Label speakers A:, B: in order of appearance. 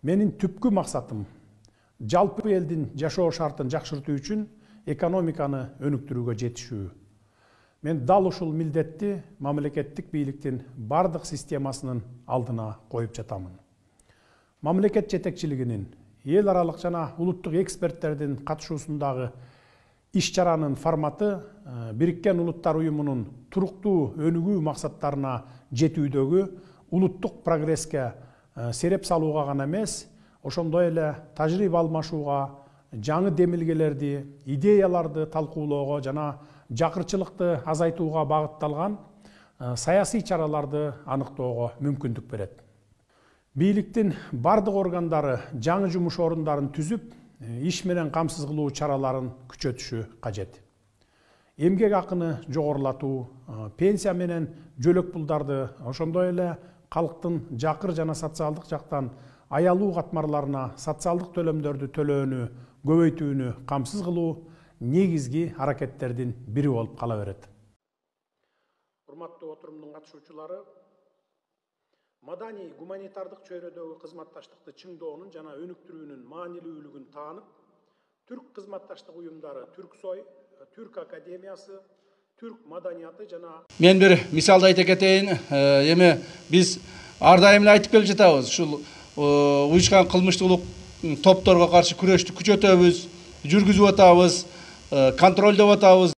A: Менин түпкү максатым жалпы элдин жашоо шартын жакшыртуу үчүн экономиканы өнүктүрүүгө жетишүү. Мен дал ушул милдетти мамлекеттик бийликтин бардык системасынын алдына коюп жатамын. Мамлекет жетекчилигинин, эл аралык жана улуттук эксперттердин катышуусундагы иш-чаранын форматы Бириккен Улуттар Уюмунун туруктуу өнүгүү максаттарына жетүүдөгү улуттук прогресске сереп салууга гана эмес, ошондой эле тажрыйба алмашууга, жаңы демилгелерди, идеяларды талкуулоого жана жакырчылыкты азайтууга багытталган саясий чараларды аныктоого мүмкүндүк берет. Бийликтин бардык органдары жаңы жумуш орундарын түзүп, иш менен камсыз кылуу чараларын күчөтүшү кажет. Эмгек акыны жогорулатуу, пенсия менен жөлөк пулдарды, ошондой эле калктын жакыр жана социалдык жактан аялуу катмарларына социалдык төлөмдөрдү төлөөнү көбөйтүүнү камсыз кылуу негизги аракеттердин бири болуп кала берет. Урматтуу отурумдун катышуучулары, маданий гуманитардык чөйрөдөгү кызматташтыкты чыңдоонун жана өнүктүрүүнүн маанилүүлүгүн таанып, Түрк кызматташтык уюмдары Түрксой, Түрк академиясы, Түрк маданияты жана
B: мен бир мисалды айта кетейин. Эми биз ар дайым эле айтып келе жатабыз. Ушул уюшкан кылмыштуулук топторго каршы күрөштү күчөтөбүз, жүргүзүп атабыз, контролдоп атабыз.